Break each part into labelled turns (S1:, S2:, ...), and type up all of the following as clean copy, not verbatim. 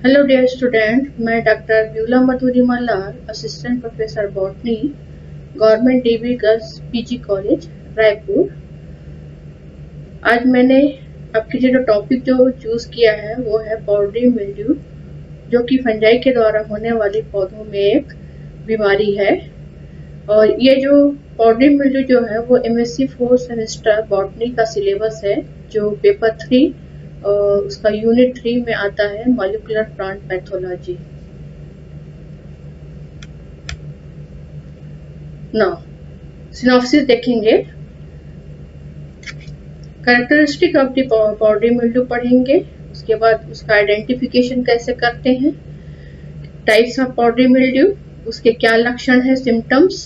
S1: Hello dear student, मैं doctor Beulah Madhuri Mallar, assistant professor botany, government DB girls PG college Raipur. आज मैंने आपके लिए जो टॉपिक जो चूज किया है वो है पाउडरी मिल्ड्यू, जो कि फंजाई के द्वारा होने वाली पौधों में एक बीमारी है। और ये जो पाउडरी मिल्ड्यू जो है वो MSc 4th सेमेस्टर बॉटनी का सिलेबस है, जो पेपर 3 और उसका यूनिट 3 में आता है, molecular plant pathology. Now synopsis देखेंगे, characteristic of the powdery mildew पढ़ेंगे, उसके बाद उसका आइडेंटिफिकेशन कैसे करते हैं, टाइप्स ऑफ पाउडरी मिल्ड्यू, उसके क्या लक्षण है, सिम्टम्स,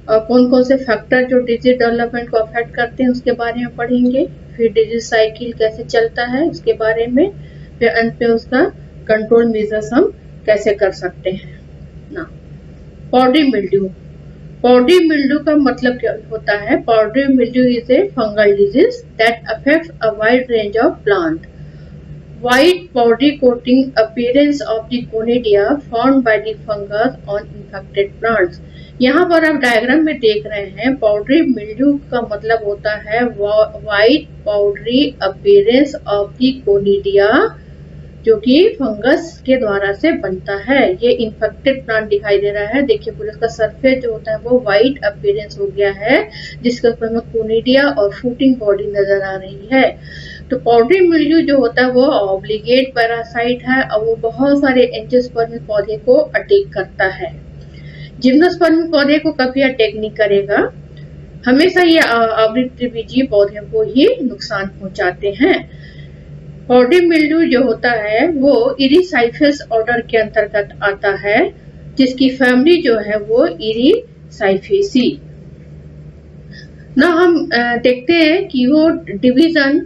S1: और कौन कौन से फैक्टर जो डिजीज डेवलपमेंट को अफेक्ट करते हैं उसके बारे में पढ़ेंगे। फिर डिजीज साइकिल कैसे चलता है उसके बारे में, फिर अंत में उसका कंट्रोल मेजर्स हम कैसे कर सकते हैं ना। पाउडरी मिल्ड्यू, पाउडरी मिल्ड्यू का मतलब क्या होता है? Powdery mildew is a fungal disease that affects a wide range of plant. White powdery coating appearance of the conidia formed by the fungus on infected plants। यहाँ पर आप diagram में देख रहे हैं, पाउडरी मिल्ड्यू का मतलब होता है white powdery appearance of the conidia, जो कि फंगस के द्वारा से बनता है। ये इन्फेक्टेड प्लांट दिखाई दे रहा है, देखिए पूरा इसका सरफेस जो होता है वो व्हाइट अपीयरेंस हो गया है, जिसके ऊपर में कोनिडिया और फ्रूटिंग बॉडी नजर आ रही है। तो पाउडरी मिल्ड्यू जो होता है वो ऑब्लिगेट पैरासाइट है और वो बहुत सारे एंजियोस्पर्मिक पौधे को अटैक करता है। जिम्नोस्पर्मिक पौधे को कभी अटैक नहीं करेगा, हमेशा ये आवृतबीजीय पौधे को ही नुकसान पहुंचाते हैं। पाउडरी मिल्ड्यू जो होता है वो इरिसाइफेस ऑर्डर के अंतर्गत आता है, जिसकी फैमिली जो है वो इरिसाइफेसी। ना हम देखते हैं कि वो डिवीजन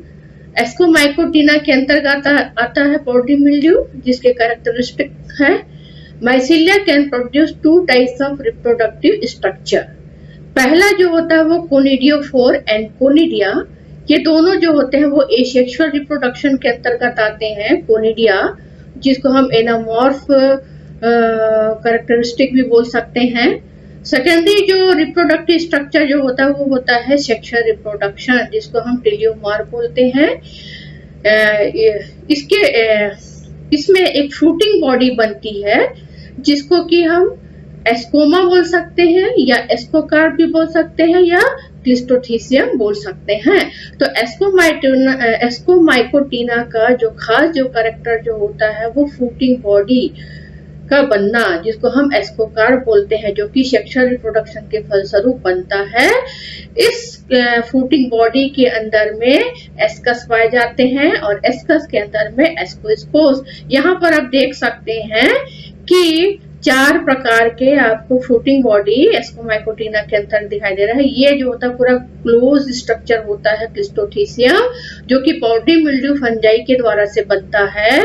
S1: एस्कोमाइकोटिना के अंतर्गत आता है पाउडरी मिल्ड्यू, जिसके कैरेक्टरिस्टिक है mycelia can produce 2 types of reproductive structure. पहला जो होता है वो कोनिडियोफोर एंड कोनिडिया, ये दोनों जो होते हैं वो एसेक्सुअल रिप्रोडक्शन के अंतर्गत आते हैं। कोनिडिया जिसको हम एनामॉर्फ कैरेक्टरिस्टिक भी बोल सकते हैं। सेकेंडरी जो रिप्रोडक्टिव स्ट्रक्चर जो होता है वो होता है सेक्सुअल रिप्रोडक्शन, जिसको हम टेलियोमॉर्फ बोलते हैं। इसमें एक फ्रूटिंग बॉडी बनती है, जिसको कि हम एस्कोमा बोल सकते हैं या एस्कोकार्प भी बोल सकते हैं या क्लिस्टोथीसियम बोल सकते हैं। तो एस्कोमाइकोटिना का जो खास जो कैरेक्टर जो होता है वो फ्रूटिंग बॉडी का बनना, जिसको हम एस्कोकार्प बोलते हैं, जो कि सेक्सुअल रिप्रोडक्शन के फलस्वरूप बनता है। इस फ्रूटिंग बॉडी के अंदर में एस्कस पाए जाते हैं और एस्कस के अंदर में एस्कोस्पोर। यहाँ पर आप देख सकते हैं कि 4 प्रकार के आपको फ्रूटिंग बॉडी एस्कोमाइकोटिना के अंदर दिखाई दे रहा है। ये जो होता है पूरा क्लोज स्ट्रक्चर होता है क्लिस्टोथीसियम, जो कि पाउडरी मिल्ड्यू फंजाई के द्वारा से बनता है।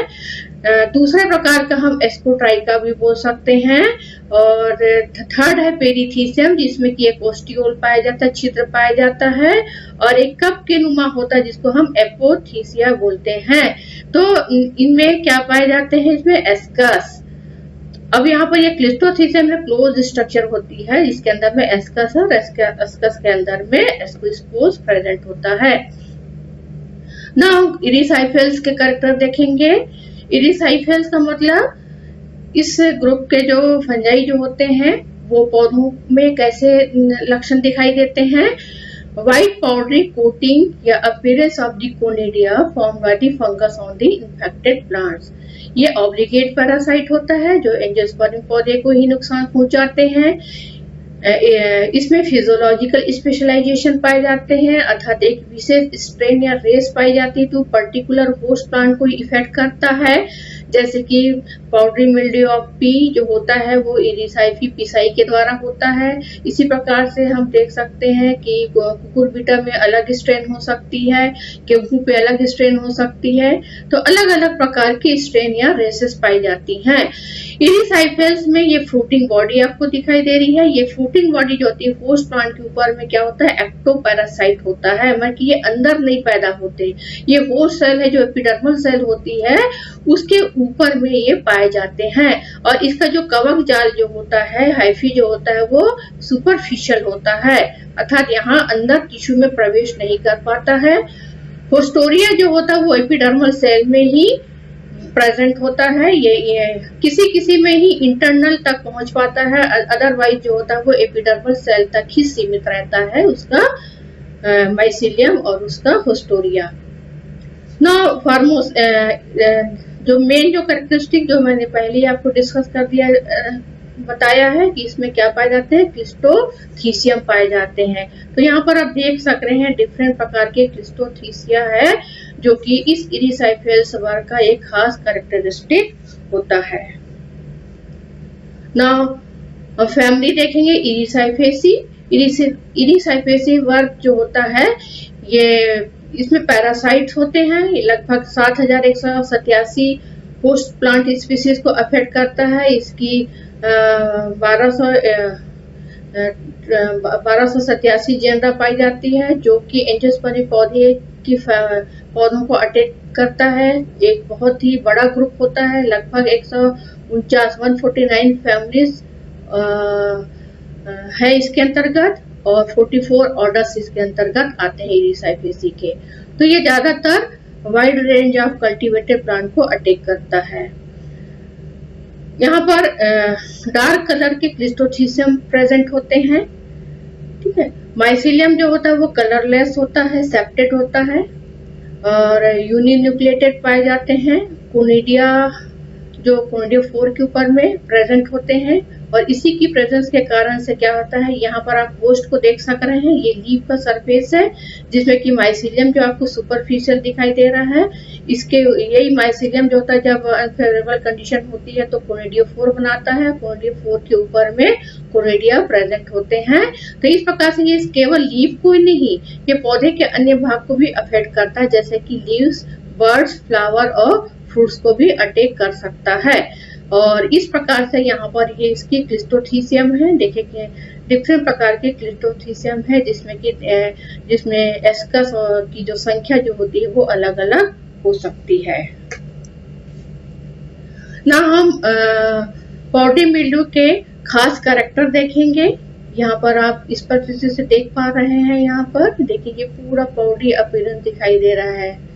S1: दूसरे प्रकार का हम एस्कोट्राइका भी बोल सकते हैं। और थर्ड है पेरिथीसियम, जिसमें कि एक ओस्टियोल पाया जाता है, छिद्र पाया जाता है, और एक कप के नुमा होता है जिसको हम एपोथीसिया बोलते हैं। तो इनमें क्या पाए जाते हैं? इसमें एस्कस। अब यहाँ पर ये क्लिस्टोथीसियम में क्लोज स्ट्रक्चर होती है, इसके अंदर में एस्कस और एस्कस के अंदर में एस्कोस्पोर प्रेजेंट होता है। नाउ इरिसाइफेल्स के कैरेक्टर देखेंगे। इरिसाइफेल्स का मतलब इस ग्रुप के जो फंजाई जो होते हैं वो पौधों में कैसे लक्षण दिखाई देते हैं। व्हाइट पाउडरी कोटिंग या appearance of the conidia form by the fungus on the infected plants. ये ऑब्लिगेट पैरासाइट होता है जो एंजियोस्पर्मिक पौधे को ही नुकसान पहुंचाते हैं। इसमें फिजियोलॉजिकल स्पेशलाइजेशन पाए जाते हैं, अर्थात एक विशेष स्ट्रेन या रेस पाई जाती है तो पर्टिकुलर होस्ट प्लांट को इफेक्ट करता है। जैसे कि पाउडरी मिल्ड्यू ऑफ पी जो होता है वो इरिसाइफी पिसाई के द्वारा होता है। इसी प्रकार से हम देख सकते हैं कि कुकुरबिटा में अलग स्ट्रेन हो सकती है, गेहूं पे अलग स्ट्रेन हो सकती है। तो अलग अलग प्रकार की स्ट्रेन या रेसेस पाई जाती हैं। इरिसाइफेल्स में ये फ्रूटिंग बॉडी आपको दिखाई दे रही है। ये फ्रूटिंग बॉडी जो होती है होस्ट प्लांट के ऊपर में क्या होता है? एक्टोपैरासाइट होता है, मतलब कि ये अंदर नहीं पैदा होते। ये होस्ट सेल है जो एपिडर्मल सेल होती है उसके ऊपर में ये पाए जाते हैं। और इसका जो कवक जाल जो होता है, हाइफी जो होता है, वो सुपरफिशियल होता है, अर्थात यहाँ अंदर टिश्यू में प्रवेश नहीं कर पाता है। होस्टोरिया जो होता है वो एपिडर्मल सेल में ही प्रेजेंट होता है। ये किसी किसी में ही इंटरनल तक पहुंच पाता है, अदरवाइज जो होता है वो एपिडर्मल सेल तक ही सीमित रहता है, उसका माइसिलियम और उसका होस्टोरिया। ना फार्मोस जो मेन जो कैरेक्टरिस्टिक जो मैंने पहले आपको डिस्कस कर दिया, बताया है कि इसमें क्या पाए जाते हैं, क्लिस्टोथीसियम पाए जाते हैं। तो यहाँ पर आप देख सक रहे हैं डिफरेंट प्रकार के क्लिस्टोथीसिया है, जो कि इस इरिसाइफेल्स वर्ग का एक खास कैरेक्टरिस्टिक होता है। ना फैमिली देखेंगे इरिसाइफेसी। इरिसाइफेसी वर्ग जो होता है, ये इसमें पैरासाइट्स होते हैं। लगभग 7187 होस्ट प्लांट स्पीसीज को अफेक्ट करता है। इसकी 1287 जेनरा पाई जाती है, जो कि एंजियोस्पर्मी पौधों को अटैक करता है। एक बहुत ही बड़ा ग्रुप होता है, लगभग 149 फैमिलीज है इसके अंतर्गत, और 44 ऑर्डर्स इसके अंतर्गत आते हैं इरिसाइफेसी के। तो ये ज्यादातर wide range of cultivated plant को अटैक करता है। यहाँ पर डार्क कलर के क्लिस्टोथीसियम प्रेजेंट होते हैं, ठीक है। माइसिलियम जो होता है वो कलरलेस होता है, सेप्टेड होता है और यूनिन्यूक्लिएटेड पाए जाते हैं। कोनिडिया जो कोनिडिया 4 के ऊपर में प्रेजेंट होते हैं, और इसी की प्रेजेंस के कारण से क्या होता है, यहाँ पर आप होस्ट को देख सक रहे हैं, ये लीफ का सरफेस है, जिसमें कि माइसिलियम जो आपको सुपरफिशियल दिखाई दे रहा है। इसके यही माइसिलियम जो होता है, जब अनफेवरेबल कंडीशन होती है तो कोनिडिया 4 बनाता है। कोनिडिया 4 के ऊपर में कोनिडिया प्रेजेंट होते हैं। तो इस प्रकार से ये केवल लीफ को ही नहीं, ये पौधे के अन्य भाग को भी अफेक्ट करता है, जैसे कि लीव्स, बर्ड्स, फ्लावर और फ्रूट्स को भी अटैक कर सकता है। और इस प्रकार से यहाँ पर ये इसकी क्लिस्टोथीसियम है। देखिए कि डिफरेंट प्रकार के क्लिस्टोथीसियम है, जिसमें एस्कस की जो संख्या जो होती है वो अलग अलग हो सकती है। ना हम पॉडी मिल्ड्यू के खास कैरेक्टर देखेंगे। यहाँ पर आप इस पर फिर से देख पा रहे हैं, यहाँ पर देखिए ये पूरा पॉडी अपीयरेंस दिखाई दे रहा है।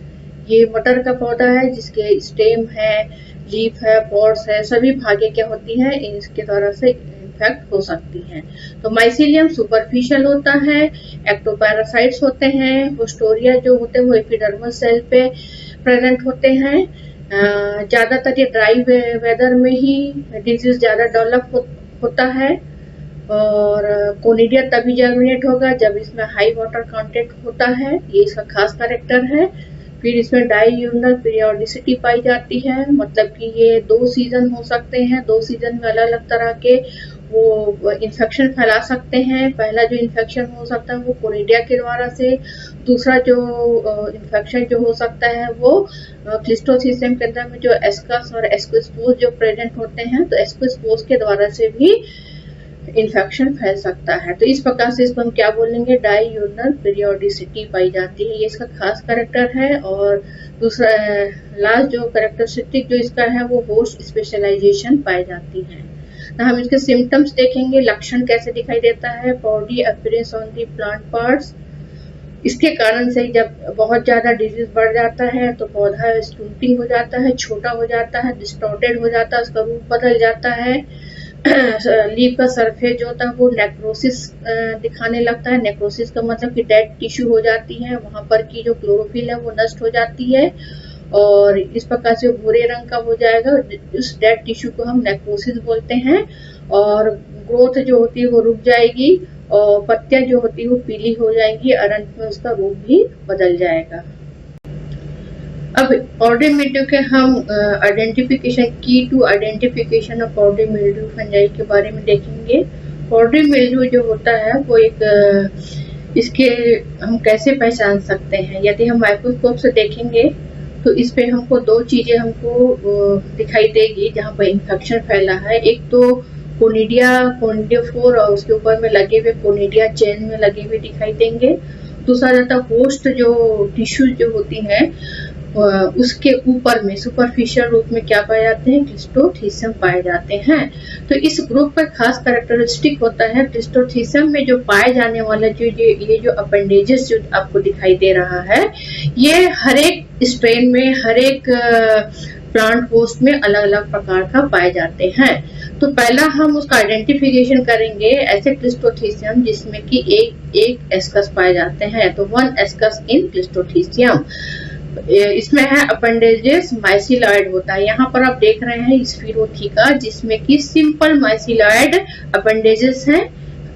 S1: ये मटर का पौधा है, जिसके स्टेम है, लीफ है, पॉड्स है, सभी भागे क्या होती हैं, इसके द्वारा से इन्फेक्ट हो सकती हैं। तो माइसिलियम सुपरफिशियल होता है, एक्टोपैरासाइट्स होते हैं, होस्टोरिया जो होते हैं वो एपिडर्मल सेल पे प्रेजेंट होते हैं। ज्यादातर ये ड्राई वेदर में ही डिजीज ज्यादा डेवलप होता है, और कोनिडिया तभी जर्मिनेट होगा जब इसमें हाई वाटर कंटेंट होता है, ये इसका खास कैरेक्टर है। फिर इसमें डाईयूनल पीरियोडिसिटी पाई जाती है, मतलब कि ये 2 सीजन हो सकते हैं, 2 सीजन में अलग अलग तरह के वो इन्फेक्शन फैला सकते हैं। पहला जो इन्फेक्शन हो सकता है वो कोनिडिया के द्वारा से, दूसरा जो इन्फेक्शन जो हो सकता है वो क्लिस्टोथीसियम के अंदर में जो एस्कस और एस्कोस्पोर्स जो प्रेजेंट होते हैं, तो एस्कोस्पोर्स के द्वारा से भी इन्फेक्शन फैल सकता है। तो इस प्रकार से इसको हम क्या बोलेंगे, डाईयूनल पीरियोडिसिटी पाई जाती है, ये इसका खास कैरेक्टर है। और दूसरा लास्ट जो कैरेक्टरिस्टिक जो इसका है वो होस्ट स्पेशलाइजेशन पाई जाती है। तो हम इसके सिम्टम्स देखेंगे, लक्षण कैसे दिखाई देता है। Body appearance on the plant parts, इसके कारण से जब बहुत ज्यादा डिजीज बढ़ जाता है तो पौधा स्टूटिंग हो जाता है, छोटा हो जाता है, डिस्टॉर्टेड हो जाता है, उसका रूप बदल जाता है। लीफ का सरफेस जो होता है वो नेक्रोसिस दिखाने लगता है। नेक्रोसिस का मतलब कि डेड टिश्यू हो जाती है, वहां पर की जो क्लोरोफिल है वो नष्ट हो जाती है, और इस प्रकार से भूरे रंग का हो जाएगा। उस डेड टिश्यू को हम नेक्रोसिस बोलते हैं। और ग्रोथ जो होती है वो रुक जाएगी, और पत्तियां जो होती है वो पीली हो जाएंगी, और अंत में उसका रूप भी बदल जाएगा। अब पॉडी मिल्ड्यू के हम identification, key to identification of powdery mildew fungi के बारे में देखेंगे। पॉडी मिल्ड्यू जो होता है वो एक, इसके हम कैसे पहचान सकते हैं, यदि हम माइक्रोस्कोप से देखेंगे तो इस पे हमको 2 चीजें हमको दिखाई देगी जहाँ पर इन्फेक्शन फैला है। एक तो कोनिडिया 4 और उसके ऊपर में लगे हुए कोनिडिया चेन में लगे हुए दिखाई देंगे। दूसरा रहता होस्ट जो टिश्यू जो होती है उसके ऊपर में सुपरफिशियल रूप में क्या पाए जाते हैं, क्लिस्टोथीसियम पाए जाते हैं। तो इस ग्रुप का खास कैरेक्टरिस्टिक होता है क्लिस्टोथीसियम में जो पाए जाने वाला ये जो अपेंडेजेस जो आपको दिखाई दे रहा है, ये हर एक स्ट्रेन में, हर एक प्लांट होस्ट में अलग अलग प्रकार का पाए जाते हैं। तो पहला हम उसका आइडेंटिफिकेशन करेंगे ऐसे क्लिस्टोथीसियम जिसमें कि एक एस्कस पाए जाते हैं। तो 1 एस्कस इन क्लिस्टोथीसियम। इसमें है अपेंडेजेस माइसिलॉइड होता है। यहाँ पर आप देख रहे हैं स्फीरोथीका जिसमें कि सिंपल माइसिलॉइड अपेंडेजेस हैं।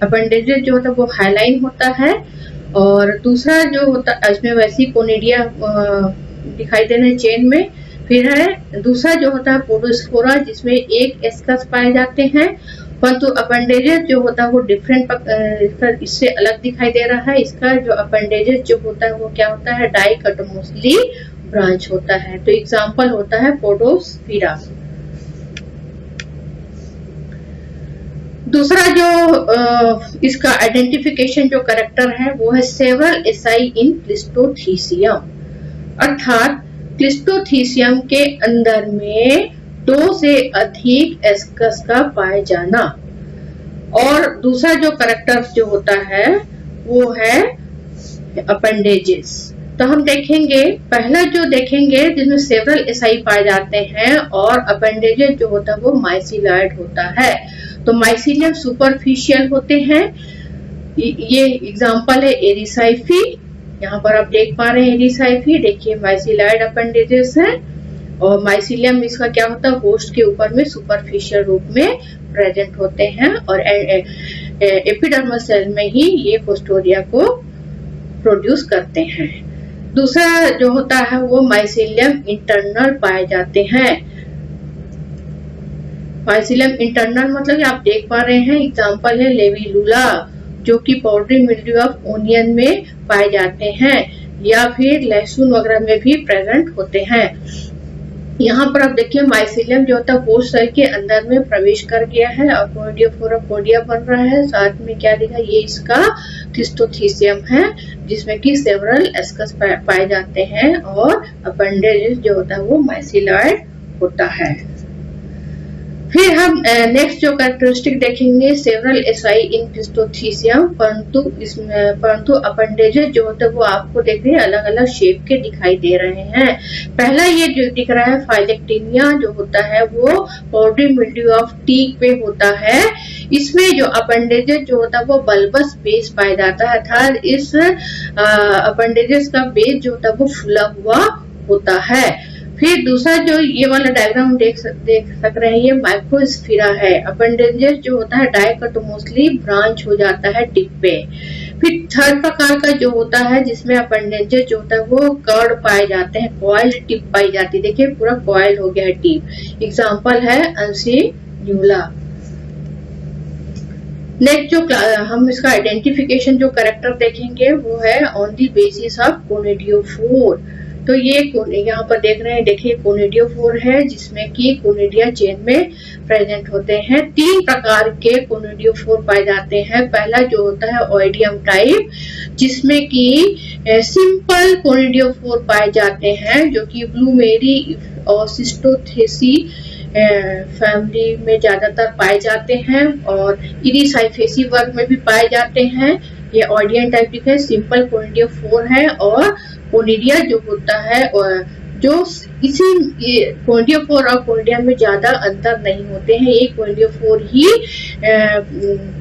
S1: अपेंडेजेस जो होता है वो हाईलाइन होता है। और दूसरा जो होता है इसमें वैसी कोनिडिया दिखाई दे रहे हैं चेन में। फिर है दूसरा जो होता है पोडोस्पोरा जिसमें एक एस्कस पाए जाते हैं, परंतु अपेंडेजेस जो होता है वो डिफरेंट इससे अलग दिखाई दे रहा है। इसका जो अपेंडेजेस जो होता है वो क्या होता है, डाइकोटोमोसली ब्रांच होता है। तो एग्जांपल होता है पोडोस्फीरा। दूसरा जो इसका आइडेंटिफिकेशन जो कैरेक्टर है वो है सेवरल एसाई इन क्लिस्टोथीसियम, अर्थात क्लिस्टोथीसियम के अंदर में 2 से अधिक एस्कस का पाए जाना। और दूसरा जो कैरेक्टर जो होता है वो है अपेंडेजेस। तो हम देखेंगे, पहला जो देखेंगे जिसमें सेवरल एसाई पाए जाते हैं और अपेंडेजेस जो होता है वो माइसिलॉइड होता है। तो माइसिलियम सुपरफिशियल होते हैं। ये एग्जांपल है एरिसाइफी। यहाँ पर आप देख पा रहे हैं एरिसाइफी, देखिए माइसिलॉइड अपेंडेजेस है और माइसिलियम इसका क्या होता है, होस्ट के ऊपर में सुपरफिशियल रूप में प्रेजेंट होते हैं और एपिडर्मल सेल में ही ये पोस्टोरिया को प्रोड्यूस करते हैं। दूसरा जो होता है वो माइसिलियम इंटरनल पाए जाते हैं। माइसिलियम इंटरनल मतलब आप देख पा रहे हैं एग्जांपल है लेविलुला जो कि पाउडरी मिल्ड्यू ऑफ ओनियन में पाए जाते हैं या फिर लहसुन वगैरह में भी प्रेजेंट होते हैं। यहाँ पर आप देखिए माइसिलियम जो होता है होस्ट सेल के अंदर में प्रवेश कर गया है और कोनिडियोफोरा पोडिया बन रहा है। साथ में क्या दिखा, ये इसका क्लिस्टोथीसियम है जिसमें कि सेवरल एस्कस पाए जाते हैं और अपेंडेजेस जो होता है वो माइसिलॉइड होता है। फिर हम नेक्स्ट जो कैरेक्टरिस्टिक देखेंगे सेवरल एसाई इन क्लिस्टोथीसियम, परंतु अपेंडेजेस जो होता है वो आपको देख रहे हैं अलग अलग शेप के दिखाई दे रहे हैं। पहला ये जो दिख रहा है फाइलेक्टिनिया जो होता है वो पाउडरी मिल्ड्यू ऑफ टीक पे होता है। इसमें जो अपेंडेजेस जो होता है वो बल्बस बेस पाया जाता है, अर्थात इस अपेंडेजेस का बेस जो होता है वो फुला हुआ होता है। फिर दूसरा जो ये वाला डायग्राम देख सक रहे हैं, ये माइक्रोस्फीरा है। अपेंडेजेस जो होता है डाइकोटोमोसली ब्रांच हो जाता है टिप पे। फिर थर्ड प्रकार का जो होता है जिसमें अपेंडेजेस जो होता है वो कर्ड पाए जाते हैं, कॉइल टिप पाई जाती है। देखिए पूरा कॉइल हो गया है टिप। एग्जांपल है अनसिन्यूला। नेक्स्ट जो हम इसका आइडेंटिफिकेशन जो कैरेक्टर देखेंगे वो है on the basis of conidiophore. तो ये यहाँ पर देख रहे हैं, देखिए कोनिडियोफोर है जिसमें कि कोनिडिया चेन में प्रेजेंट होते हैं। 3 प्रकार के कोनिडियोफोर पाए जाते हैं। पहला जो होता है ओइडियम टाइप जिसमें कि सिंपल कोनिडियोफोर पाए जाते हैं जो कि ब्लूमेरी और सिस्टोथेसी फैमिली में ज्यादातर पाए जाते हैं और इरिसाइफेसी वर्ग में भी पाए जाते हैं। ये ऑडियन टाइप दिखा है, सिंपल कोनिडियोफोर है। और कोनिडिया जो होता है जो इसी कोनिडियोफोर और कोनिडिया में ज्यादा अंतर नहीं होते हैं, एक कोनिडियोफोर ही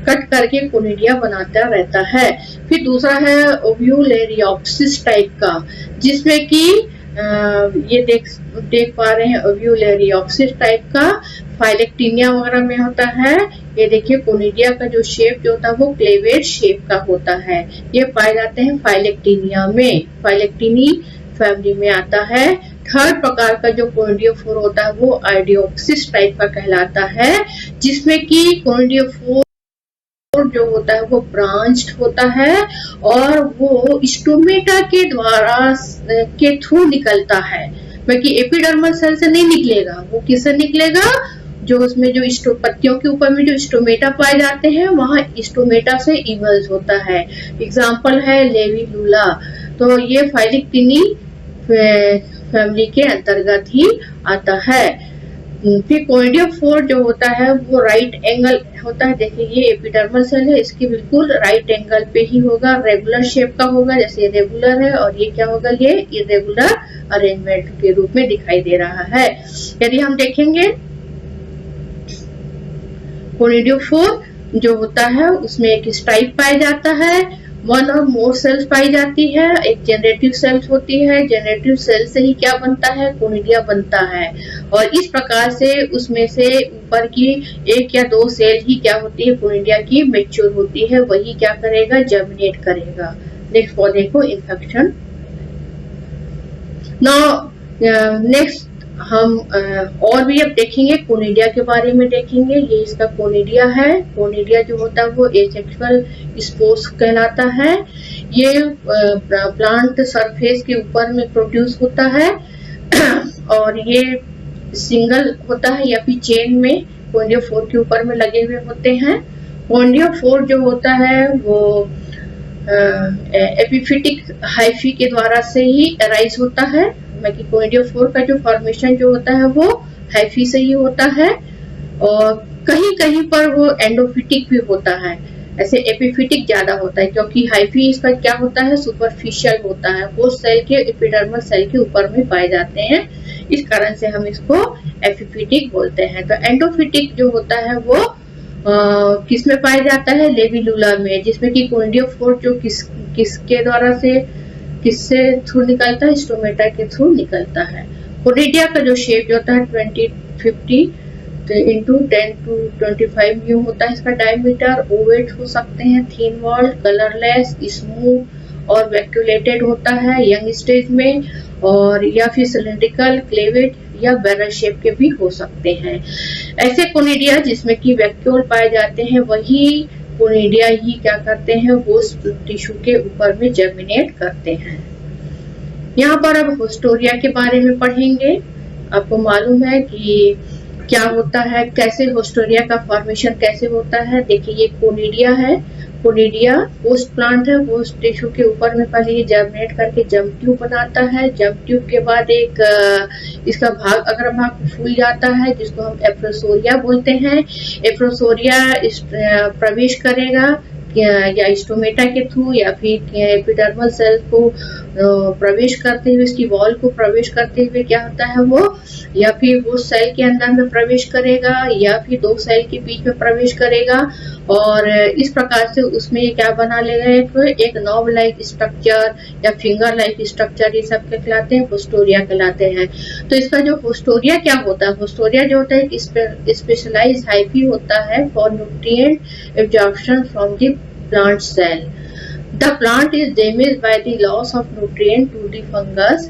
S1: कट करके कोनिडिया बनाता रहता है। फिर दूसरा है ओव्यूलेरियोप्सिस टाइप का जिसमें कि ये देख पा रहे हैं ओव्यूलेरियोप्सिस टाइप का फाइलेक्टिनिया वगैरह में होता है। ये देखिए कोनिडिया का जो शेप जो होता है वो क्लेवेट शेप का होता है। ये पाए जाते हैं फाइलेक्टिनिया में, फाइलेक्टिनी फैमिली में आता है। थर्ड प्रकार का जो कोनिडियोफोर होता है वो आइडियोप्सिस टाइप का कहलाता है जिसमें कि कोनिडियोफोर जो होता है वो ब्रांच्ड होता है और वो स्टोमेटा के द्वारा के थ्रू निकलता है, बाकी एपिडर्मल सेल से नहीं निकलेगा। वो किससे निकलेगा, जो उसमें जो पत्तियों के ऊपर में जो स्टोमेटा पाए जाते हैं वहां स्टोमेटा से इवल्स होता है। एग्जांपल है लेविलुला। तो ये फाइलेक्टिनी फैमिली के अंतर्गत ही आता है। फिर कोनिडियोफोर जो होता है वो राइट एंगल होता है। देखिए ये एपिडर्मल सेल है, इसकी बिल्कुल राइट एंगल पे ही होगा, रेगुलर शेप का होगा, जैसे ये रेगुलर है और ये क्या होगा, ये इरेगुलर अरेंजमेंट के रूप में दिखाई दे रहा है। यदि हम देखेंगे कोनिडियोफोर जो होता है उसमें एक स्टाइप पाया जाता है, वन और मोर सेल्स पाई जाती है, एक जनरेटिव सेल्स होती है, जनरेटिव सेल से ही क्या बनता है, कोनिडिया बनता है। और इस प्रकार से उसमें से ऊपर की एक या दो सेल ही क्या होती है, कोनिडिया की मेच्योर होती है, वही क्या करेगा, जर्मिनेट करेगा नेक्स्ट पौधे को इन्फेक्शन। नाउ नेक्स्ट हम और भी अब देखेंगे कोनिडिया के बारे में देखेंगे। ये इसका कोनिडिया है। कोनिडिया जो होता है वो एसेक्सुअल स्पोर्स कहलाता है। ये प्लांट सरफेस के ऊपर में प्रोड्यूस होता है और ये सिंगल होता है या फिर चेन में कोनिडियोफोर के ऊपर में लगे हुए होते हैं। कोनिडियोफोर जो होता है वो एपिफिटिक हाइफी के द्वारा से ही अराइज होता है। कोनिडियोफोर का जो फॉर्मेशन जो होता है वो हाइफी से ही होता है और कहीं कहीं पर वो एंडोफिटिक भी होता है, ऐसे एपिफिटिक ज्यादा होता है क्योंकि हाइफी इसका क्या होता है, सुपरफिशियल होता है, वो सेल के एपिडर्मल सेल के ऊपर में पाए जाते हैं, इस कारण से हम इसको एपिफिटिक बोलते हैं। तो एंडोफिटिक जो होता है वो किसमें पाया जाता है, लेविलुला में, जिसमें कि कोनिडियोफोर जो किसके द्वारा से किससे थ्रू निकलता है, स्टोमेटा के थ्रू निकलता है। कोनिडिया का जो शेप होता है 20-50 इंटू 10 to 25 म्यू होता है इसका डायमीटर। ओवेट हो सकते हैं, थिन वॉल, कलरलेस, स्मूथ और वैक्यूलेटेड होता है यंग स्टेज में, और या फिर सिलिंड्रिकल, क्लेवेट या बैरल शेप के भी हो सकते हैं। ऐसे कोनिडिया जिसमें कि वैक्यूल पाए जाते हैं वही कोनिडिया ही क्या करते हैं, होस्ट टिश्यू के ऊपर में जर्मिनेट करते हैं। यहाँ पर अब होस्टोरिया के बारे में पढ़ेंगे। आपको मालूम है कि क्या होता है, कैसे होस्टोरिया का फॉर्मेशन कैसे होता है। देखिए ये कोनिडिया है, कोनिडिया होस्ट प्लांट है, होस्ट टिश्यू के ऊपर में पहले ये जर्मिनेट करके जम ट्यूब बनाता है। जम ट्यूब के बाद एक इसका भाग अगर भाग फूल जाता है जिसको हम एप्रोसोरिया बोलते हैं। एप्रोसोरिया प्रवेश करेगा या स्टोमेटा के थ्रू या फिर एपिडर्मल सेल को प्रवेश करते हुए, इसकी वॉल को प्रवेश करते हुए क्या होता है वो, या फिर वो सेल के अंदर में प्रवेश करेगा या फिर दो सेल के बीच में प्रवेश करेगा और इस प्रकार से उसमें ये क्या बना लेगा, एक नॉब लाइक स्ट्रक्चर या फिंगर लाइक स्ट्रक्चर, ये सब कहलाते हैं होस्टोरिया कहलाते हैं। तो इसका जो होस्टोरिया क्या होता है, होस्टोरिया जो होता है स्पेशलाइज्ड हाइफी होता है for nutrient absorption from the plant cell. The plant is damaged by the loss of nutrient to the fungus,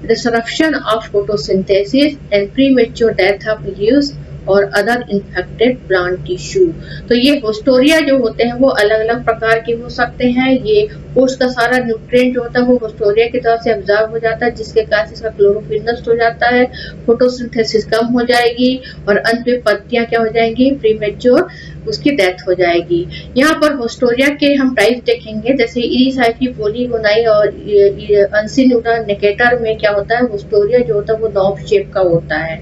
S1: disruption of photosynthesis and premature death of leaves और अदर इन्फेक्टेड प्लांट टिश्यू। तो ये होस्टोरिया जो होते हैं वो अलग अलग प्रकार के हो सकते हैं। ये होस्ट का सारा न्यूट्रिएंट जो होता है वो होस्टोरिया की तरफ से अब्जॉर्ब हो जाता है, जिसके कारण इसका क्लोरोफिल नष्ट हो जाता है, फोटोसिंथेसिस कम हो जाएगी और अंत में पत्तियां क्या हो जाएंगी, प्रीमेच्योर उसकी डेथ हो जाएगी। यहाँ पर होस्टोरिया के हम टाइप देखेंगे, जैसे इरिसाइफी, पॉलीगोनाई और अंसिनुटा निकेटर में क्या होता है, होस्टोरिया जो होता है वो नॉब शेप का होता है।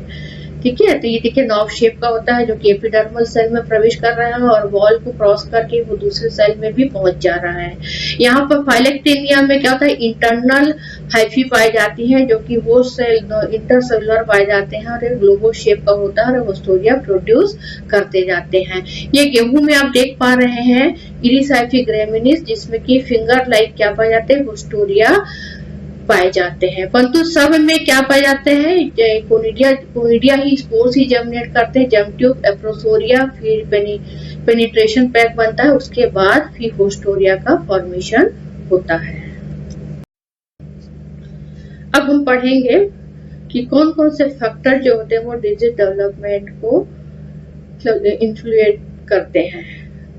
S1: ठीक है, तो ये देखिए नॉब शेप का होता है जो कि एपिडर्मल सेल में प्रवेश कर रहा है और वॉल को क्रॉस करके वो दूसरे सेल में भी पहुंच जा रहा है। यहाँ पर फाइलेक्टेनिया में क्या होता है, इंटरनल हाइफी पाई जाती है जो कि वो सेल इंटरसेलुलर पाए जाते हैं और एक ग्लोबो शेप का होता है और होस्टोरिया प्रोड्यूस करते जाते हैं। ये गेहूं में आप देख पा रहे हैं इरिसाइफी ग्रेमिनिस, जिसमें कि फिंगर लाइक क्या पाए जाते हैं, होस्टोरिया पाए जाते हैं। परंतु सब में क्या पाए जाते हैं, कोनिडिया ही स्पोर्स ही जर्मिनेट करते हैं, जम ट्यूब, एप्रोसोरिया, फिर पेनिट्रेशन पैक बनता है, उसके बाद फिर होस्टोरिया का फॉर्मेशन होता है। अब हम पढ़ेंगे कि कौन कौन से फैक्टर जो होते हैं वो डिजीज डेवलपमेंट को इन्फ्लुएंस करते हैं।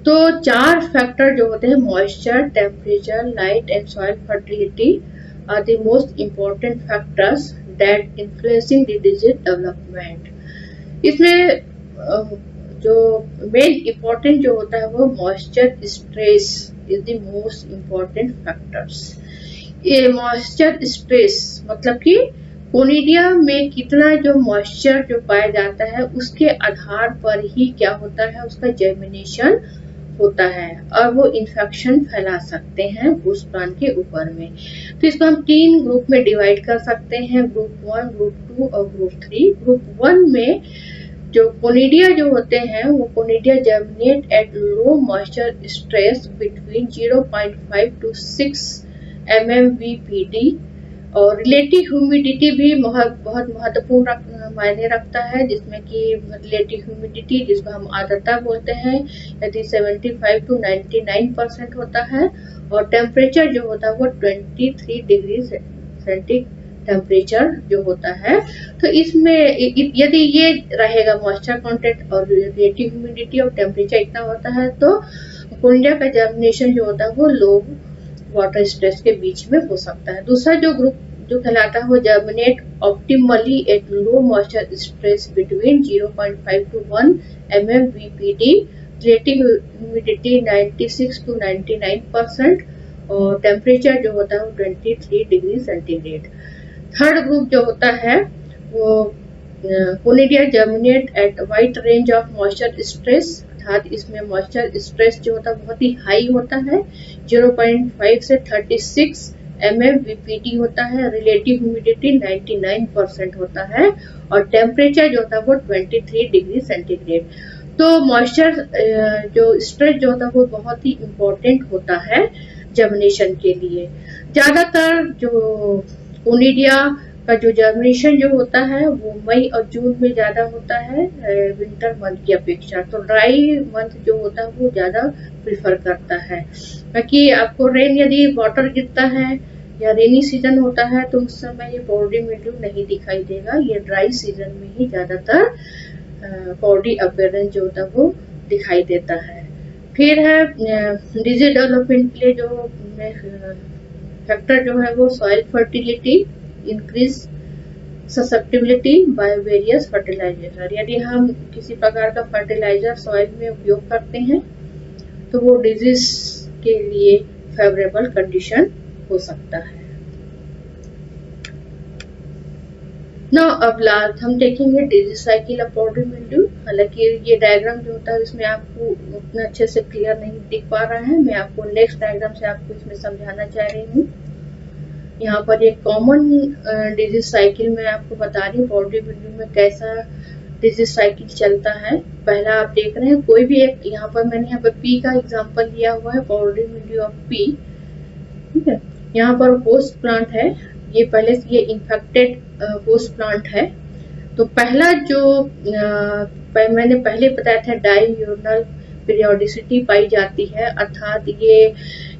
S1: तो 4 फैक्टर जो होते हैं, moisture, temperature, light and soil fertility are the most important factors that influencing the disease development. इसमें जो मेन इम्पोर्टेंट जो होता है वो moisture stress is the most important factors. ये मॉइस्चर स्ट्रेस मतलब कि कोनिडिया में कितना जो मॉइस्चर जो पाया जाता है उसके आधार पर ही क्या होता है, उसका जर्मिनेशन होता है और वो इन्फेक्शन फैला सकते हैं होस्ट प्लांट के ऊपर में। तो इसको हम 3 ग्रुप में डिवाइड कर सकते हैं, ग्रुप 1, ग्रुप 2 और ग्रुप 3। ग्रुप 1 में जो कोनिडिया जो होते हैं वो conidia germinate at low moisture stress between 0.5 to 6 mmVPD और रिलेटिव ह्यूमिडिटी भी बहुत महत्वपूर्ण मायने रखता है, जिसमें कि रिलेटिव ह्यूमिडिटी जिसको हम आर्द्रता बोलते हैं यदि 75 to 99% होता है और टेम्परेचर जो होता है वो 23 डिग्री सेंटीग्रेड टेम्परेचर जो होता है। तो इसमें यदि ये रहेगा मॉइस्चर कंटेंट और रिलेटिव ह्यूमिडिटी और टेम्परेचर इतना होता है तो कोनिडिया का जर्मिनेशन जो होता है वो लो वाटर स्ट्रेस के बीच में हो सकता है। दूसरा जो ग्रुप जो कहलाता है वो germinate optimally at low moisture stress between 0.5 to 1 mmVPD, relative humidity 96 to 99% और टेम्परेचर जो होता है वो 23 डिग्री सेंटीग्रेड। थर्ड ग्रुप जो होता है वो conidia germinate at wide range of moisture stress, अर्थात इसमें मॉइस्चर स्ट्रेस जो होता है बहुत ही हाई होता है, 0.5 से 36 mmVPD होता है, रिलेटिव ह्यूमिडिटी 99% होता है और टेम्परेचर जो होता है वो 23 डिग्री सेंटीग्रेड। तो मॉइस्चर जो स्ट्रेस जो होता है वो बहुत ही इम्पोर्टेंट होता है जर्मिनेशन के लिए। ज्यादातर जो कोनिडिया का जो जर्मिनेशन जो होता है वो मई और जून में ज्यादा होता है विंटर मंथ की अपेक्षा। तो ड्राई मंथ जो होता है वो ज्यादा प्रिफर करता है, ताकि आपको रेन यदि वाटर गिरता है या रेनी सीजन होता है तो उस समय ये पाउडरी मिल्ड्यू नहीं दिखाई देगा, ये ड्राई सीजन में ही ज्यादातर पाउडरी अपीयरेंस जो होता है वो दिखाई देता है। फिर है डिजीज डेवलपमेंट के लिए जो फैक्टर जो है वो soil fertility, increase susceptibility by various fertiliser. यदि हम किसी प्रकार का फर्टिलाइजर सॉइल में उपयोग करते हैं तो वो डिजीज के लिए फेवरेबल कंडीशन हो सकता है। ना अब लास्ट हम देखेंगे disease cycle of powdery mildew. हालांकि ये डायग्राम जो होता है इसमें आपको उतना अच्छे से क्लियर नहीं दिख पा रहा है, मैं आपको नेक्स्ट डायग्राम से आपको इसमें समझाना चाह रही हूँ। यहाँ पर एक कॉमन डिजीज साइकिल मैं आपको बता रही हूँ पाउडरी मिल्ड्यू में कैसा डिजीज साइकिल चलता है। पहला आप देख रहे हैं कोई भी एक, यहाँ पर मैंने यहाँ पर पी का एग्जांपल लिया हुआ है, पाउडरी मिल्ड्यू ऑफ पी, ठीक है। यहाँ पर होस्ट प्लांट है, ये पहले से ये इन्फेक्टेड होस्ट प्लांट है। तो पहला जो मैंने पहले बताया था डाययूरनल पीरियोडिसिटी पाई जाती है, अर्थात ये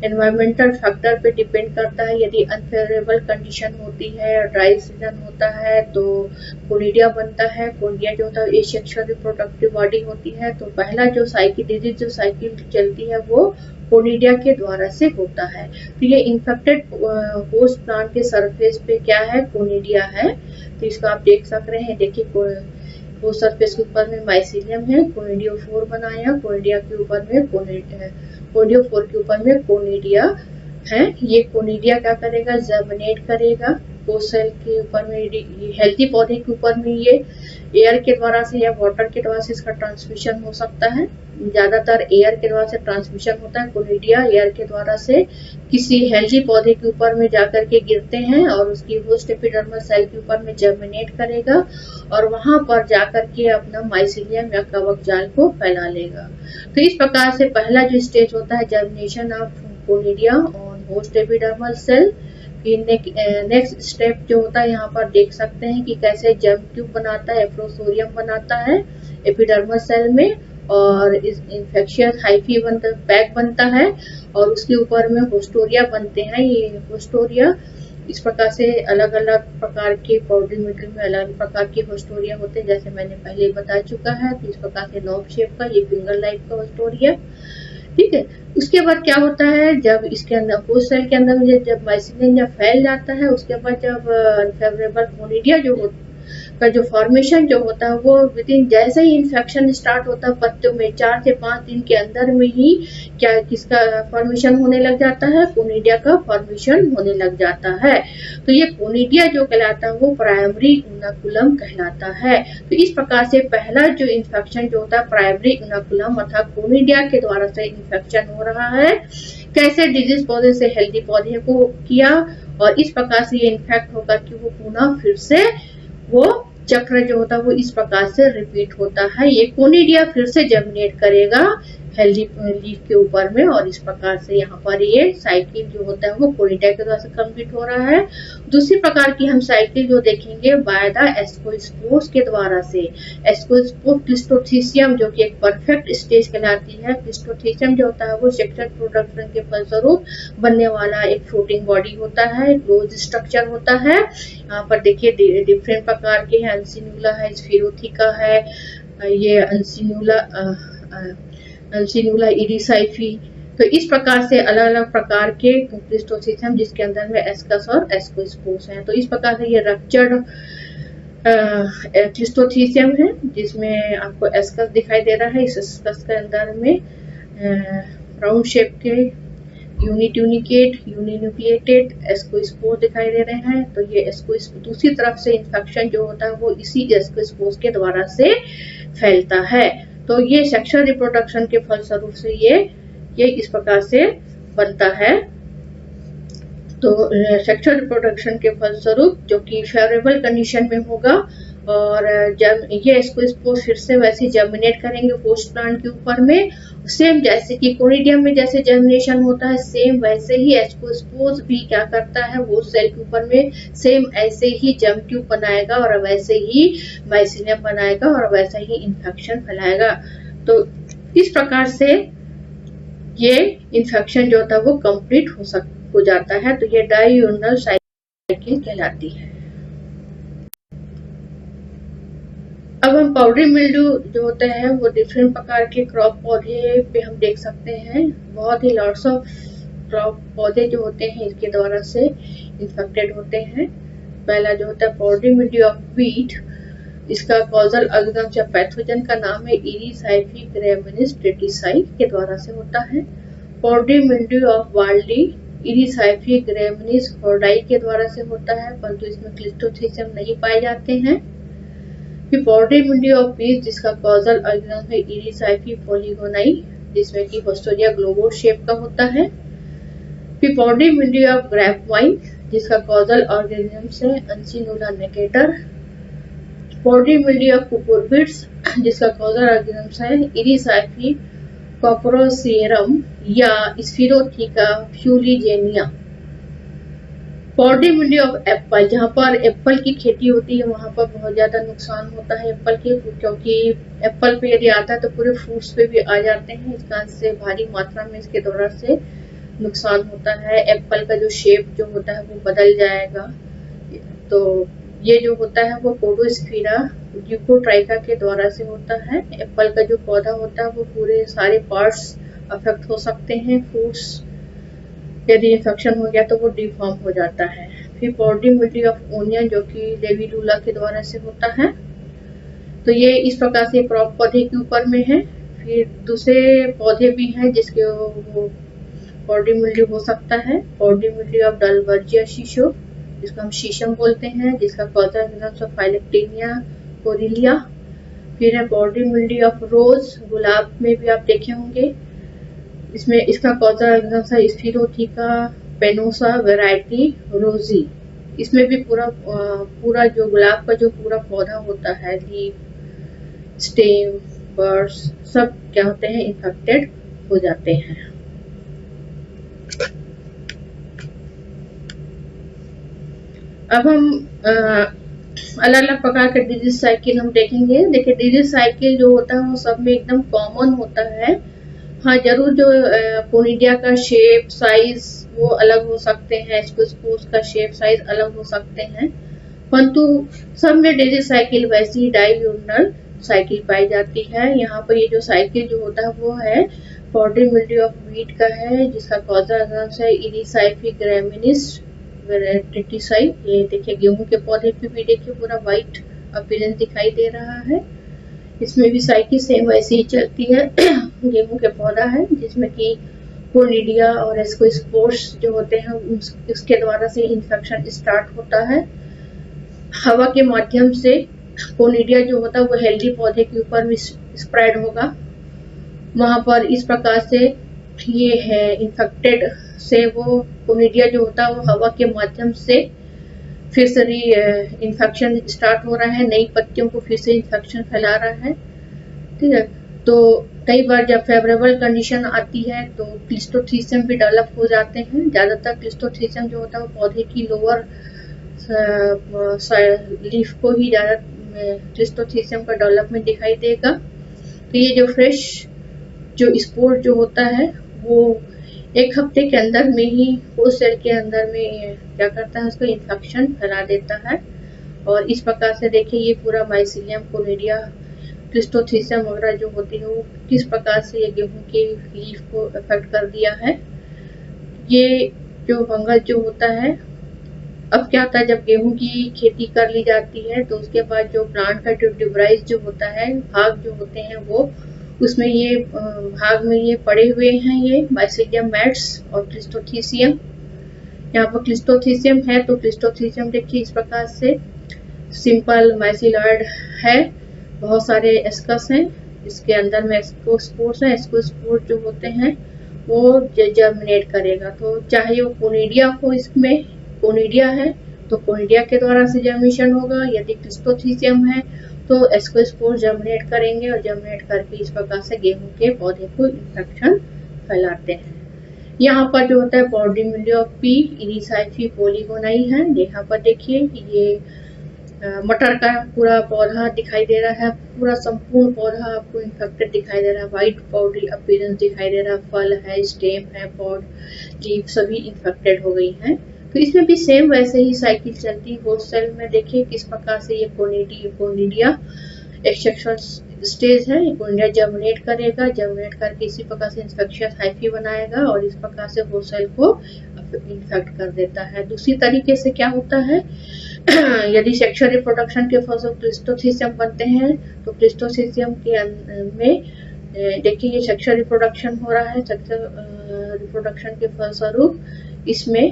S1: एनवायरमेंटल फैक्टर पे डिपेंड करता है। यदि अनफेवरेबल कंडीशन होती है, ड्राई सीजन होता है तो कोनिडिया बनता है। कोनिडिया जो होता है एसेक्सुअल रिप्रोडक्टिव बॉडी होती है। तो पहला जो साइकिल डिजीज जो साइकिल चलती है वो कोनिडिया के द्वारा से होता है। तो ये इन्फेक्टेड होस्ट प्लांट के सरफेस पे क्या है, कोनिडिया है। तो इसको आप देख सक रहे हैं, देखिए वो सरफेस के ऊपर में माइसीलियम है, कोनिडियोफोर बनाया, कोनिडिया के ऊपर में कोनिडियोफोर के ऊपर में कोनिडिया है। ये कोनिडिया क्या करेगा, जर्मिनेट करेगा होस्ट सेल के ऊपर में, हेल्थी पौधे के ऊपर में ये एयर के द्वारा से या वाटर के द्वारा से इसका ट्रांसमिशन हो सकता है। ज्यादातर एयर के द्वारा से ट्रांसमिशन होता है। कोनिडिया एयर के द्वारा से किसी हेल्थी पौधे के ऊपर में जाकर के गिरते हैं और उसकी होस्ट एपिडर्मल सेल के ऊपर में जर्मिनेट करेगा और वहां पर जाकर के अपना माइसीलियम या कवक जाल को फैला लेगा। तो इस प्रकार से पहला जो स्टेज होता है germination of conidia on host epidermal cell. Next step जो होता है यहाँ पर देख सकते हैं कि कैसे जर्म ट्यूब बनाता है, एफ्रोसोरियम बनाता है एपिडर्मल सेल में और इस इन्फेक्शियस हाइफी पैक बनता है और उसके ऊपर में होस्टोरिया बनते हैं। ये होस्टोरिया इस प्रकार से अलग अलग प्रकार के पाउडरी मिल्ड्यू में अलग प्रकार के होस्टोरिया होते हैं, जैसे मैंने पहले बता चुका है। तो इस प्रकार से नॉब शेप का ये फिंगर लाइक का होस्टोरिया, ठीक है। उसके बाद क्या होता है, जब इसके अंदर होस्ट सेल के अंदर जब माइसीलियम जब फैल जाता है, उसके बाद जब अनफेवरेबल कोनिडिया जो का जो फॉर्मेशन जो होता है वो विद इन जैसे ही इन्फेक्शन स्टार्ट होता है पत्तों में 4 से 5 दिन के अंदर में ही क्या किसका फॉर्मेशन होने लग जाता है, कोनिडिया का फॉर्मेशन होने लग जाता है। तो ये कोनिडिया जो कहलाता है वो प्राइमरी इनोकुलम कहलाता है। तो इस प्रकार से पहला जो इन्फेक्शन जो होता है प्राइमरी इनोकुलम अर्थात कोनिडिया के द्वारा से इन्फेक्शन हो रहा है। कैसे डिजीज पौधे से हेल्दी पौधे को किया और इस प्रकार से ये इन्फेक्ट होकर कि वो पुनः फिर से वो चक्र जो होता है वो इस प्रकार से रिपीट होता है। ये कोनिडिया फिर से जर्मिनेट करेगा हेल्दी लीफ के ऊपर में और इस प्रकार से यहाँ पर ये साइकिल जो होता है वो कोनिडिया के द्वारा से कंप्लीट हो रहा है। दूसरी प्रकार की हम साइकिल जो देखेंगे बाय द एस्कोस्पोर्स के द्वारा से। एस्कोस्पोर क्लिस्टोथिसियम जो कि एक परफेक्ट स्टेज कहलाती है। क्लिस्टोथिसियम जो होता है वो सेक्सुअल रिप्रोडक्शन के फलस्वरूप बनने वाला एक फ्लोटिंग बॉडी होता है, क्लोज स्ट्रक्चर होता है। यहाँ पर देखिए डिफरेंट प्रकार के हैं, अनसिन्यूला है, स्फीरोथिका है, ये अनसिन्यूला इरिसाइफी। तो इस प्रकार से अलग अलग प्रकार के क्लिस्टोथिसियम जिसके अंदर में एस्कस और एस्कोस्पोर्स हैं। तो इस प्रकार से ये रप्चर्ड क्लिस्टोथिसियम है जिसमें आपको एस्कस दिखाई दे रहा है। इस एस्कस के अंदर में राउंड शेप के यूनिट्यूनिकेट यूनिन्यूक्लिएटेड एस्कोस्पोर दिखाई दे रहे हैं। तो ये दूसरी तरफ से इन्फेक्शन जो होता है वो इसी एस्कोस्पोर के द्वारा से फैलता है। तो ये सेक्सुअल रिप्रोडक्शन के फलस्वरूप से ये इस प्रकार से बनता है। तो सेक्सुअल रिप्रोडक्शन के फलस्वरूप जो कि फेवरेबल कंडीशन में होगा और जब ये इसको फिर से वैसे जर्मिनेट करेंगे होस्ट प्लांट के ऊपर में, सेम जैसे कि कोनिडियम में जैसे जर्मिनेशन होता है सेम वैसे ही एस्कोस्पोर्स भी क्या करता है वो सेल के ऊपर में सेम ऐसे ही जर्म ट्यूब बनाएगा और वैसे ही माइसिलियम बनाएगा और वैसा ही इन्फेक्शन फैलाएगा। तो इस प्रकार से ये इन्फेक्शन जो होता है वो कंप्लीट हो जाता है। तो ये डाययूरनल साइकिल कहलाती है। अब हम पाउडरी मिल्ड्यू जो होते हैं वो डिफरेंट प्रकार के क्रॉप पौधे पे हम देख सकते हैं। बहुत ही लॉट्स ऑफ क्रॉप पौधे जो होते हैं इसके द्वारा से इन्फेक्टेड होते हैं। पहला जो होता है पाउडरी मिल्ड्यू ऑफ व्हीट, इसका कॉजल ऑर्गेनिज्म या पैथोजन का नाम है इरिसाइफी ग्रेमिनिस ट्रेटिसाई के द्वारा से होता है। पाउडरी मिल्ड्यू ऑफ बार्ली इरिसाइफी ग्रेमिनिस हॉर्डाई के द्वारा से होता है परंतु इसमें क्लिस्टोथिसियम नहीं पाए जाते हैं। फिर पाउडरी मिल्ड्यू ऑफ पीस जिसका कॉजल ऑर्गेनिज्म है इरिसाइफी पॉलीगोनाई जिसमें कि होस्टोरिया ग्लोबोस शेप का होता है। फिर powdery mildew of grape wine जिसका कॉजल ऑर्गेनिज्म है अनसिनुला नेकेटर। पाउडरी मिल्ड्यू ऑफ कुकुरबिट्स जिसका कॉजल ऑर्गेनिज्म है इरिसाइफी कॉपरोसियरम या स्फीरोथिका फ्यूलिजेनिया। पाउडरी मिल्ड्यू ऑफ एप्पल, जहाँ पर एप्पल की खेती होती है वहां पर बहुत ज्यादा नुकसान होता है एप्पल के, क्योंकि एप्पल पे यदि आता है तो पूरे फ्रूट्स पे भी आ जाते हैं। इस कारण से भारी मात्रा में इसके द्वारा से नुकसान होता है। एप्पल का जो शेप जो होता है वो बदल जाएगा। तो ये जो होता है वो पोडोस्फीरा ल्यूकोट्राइका के द्वारा से होता है। एप्पल का जो पौधा होता है वो पूरे सारे पार्ट्स अफेक्ट हो सकते हैं। फ्रूट्स यदि इन्फेक्शन हो गया तो वो डिफॉर्म हो जाता है। फिर पाउडरी मिल्ड्यू ऑफ ओनियन जो कि लेविडुला के द्वारा से होता है। तो ये इस प्रकार से क्रॉप पौधे के ऊपर में है। फिर दूसरे पौधे भी हैं जिसके वो पाउडरी मिल्ड्यू हो सकता है। पाउडरी मिल्ड्यू ऑफ डलवर्जिया शीशो जिसको हम शीशम बोलते हैं जिसका कॉजल ऑर्गेनिज्म फाइलेक्टेनिया कोरिलिया। फिर है पाउडरी मिल्ड्यू ऑफ रोज, गुलाब में भी आप देखे होंगे। इसमें इसका कॉजल ऑर्गेनिज्म है स्फीरोथिका पेनोसा वैरायटी रोजी। इसमें भी पूरा जो गुलाब का जो पूरा पौधा होता है लीफ स्टेम बर्ड्स सब क्या होते हैं इन्फेक्टेड हो जाते हैं। अब हम अलग अलग प्रकार के डिजीज साइकिल हम देखेंगे। देखिए डिजीज साइकिल जो होता है वो सब में एकदम कॉमन होता है। हाँ जरूर जो कोनिडिया का शेप साइज वो अलग हो सकते हैं, एस्कोस्पोर्स का शेप साइज अलग हो सकते हैं, परंतु सब में डिजीज साइकिल वैसी डाययूरनल साइकिल पाई जाती है। यहाँ पर ये जो साइकिल जो होता है वो है पाउडरी मिल्ड्यू ऑफ व्हीट का है जिसका कॉजल ऑर्गेनिज्म है इरिसाइफी ग्रेमिनिस ट्रेटिसाई। ये देखिए गेहूं के पौधे पे भी देखिए पूरा व्हाइट अपीयरेंस दिखाई दे रहा है। इसमें भी साइकिल सेम वैसे ही चलती है। गेहूं के पौधा है जिसमें कि कोनिडिया और एस्कोस्पोर्स जो होते हैं उसके द्वारा से इन्फेक्शन स्टार्ट होता है। हवा के माध्यम से कोनिडिया जो होता है वो हेल्दी पौधे के ऊपर भी स्प्रेड होगा। वहां पर इस प्रकार से ये है इन्फेक्टेड से वो कोनिडिया जो होता है वो हवा के माध्यम से फिर से इन्फेक्शन स्टार्ट हो रहा है, नई पत्तियों को फिर से इन्फेक्शन फैला रहा है। ठीक है, तो कई बार जब फेवरेबल कंडीशन आती है तो क्लिस्टोथीसियम भी डेवलप हो जाते हैं। ज्यादातर क्लिस्टोथीसियम जो होता है वो पौधे की लोअर लीफ को ही ज्यादा क्लिस्टोथीसियम का डेवलपमेंट दिखाई देगा। तो ये जो फ्रेश जो स्पोर जो होता है वो 1 हफ्ते के अंदर में ही होस्ट सेल के अंदर में क्या करता है, उसको इन्फेक्शन फैला देता है। और इस प्रकार से देखिए ये पूरा माइसीलियम कोनिडिया क्लिस्टोथीसियम वगैरह जो होती है वो किस प्रकार से ये गेहूं के लीफ को अफेक्ट कर दिया है। ये जो फंगस जो होता है, अब क्या होता है जब गेहूं की खेती कर ली जाती है तो उसके बाद जो प्लांट का जो ट्यूबराइज जो होता है, भाग जो होते हैं वो उसमें ये भाग में ये पड़े हुए हैं ये माइसीलियम मैट्स और क्लिस्टोथीसियम। यहाँ पर क्लिस्टोथीसियम है तो क्लिस्टोथीसियम देखिए इस प्रकार से सिंपल माइसिलॉइड है, बहुत सारे एस्कस हैं, इसके अंदर में एस्कोस्पोर्स है। एस्कोस्पोर्स जो होते हैं वो जर्मिनेट करेगा, तो चाहे वो कोनिडिया हो, इसमें कोनिडिया है तो कोनिडिया के द्वारा से जर्मिनेशन होगा, यदि क्लिस्टोथीसियम है तो एस्कोस्पोर जर्मिनेट करेंगे और जर्मिनेट करके इस प्रकार से गेहूं के पौधे को इन्फेक्शन फैलाते हैं। यहाँ पर जो होता है बॉडी मिलियो ऑफ पी इनिसाइफी पोलीगोनाई है। यहाँ पर देखिए ये मटर का पूरा पौधा दिखाई दे रहा है, पूरा संपूर्ण पौधा आपको इन्फेक्टेड दिखाई दे रहा है, व्हाइट पाउडरी अपीयरेंस दिखाई दे रहा है, फल है, स्टेम है, पॉड, लीफ सभी इन्फेक्टेड हो गई हैं। तो इसमें भी सेम वैसे ही साइकिल चलती है। होस्ट सेल में देखिए किस प्रकार से ये कोनिडिया एक सेक्शुअल स्टेज है, ये कोनिडिया जर्मिनेट करेगा, जर्मिनेट करके इसी प्रकार से इन्फेक्शियस हाइफी बनाएगा और इस प्रकार से होस्ट सेल को इन्फेक्ट कर देता है। दूसरी तरीके से क्या होता है, यदि सेक्सुअल रिप्रोडक्शन के फलस्वरूप क्लिस्टोथीसियम बनते हैं तो क्लिस्टोथीसियम के में देखिए ये सेक्सुअल रिप्रोडक्शन हो रहा है। सेक्सुअल रिप्रोडक्शन के फलस्वरूप इसमें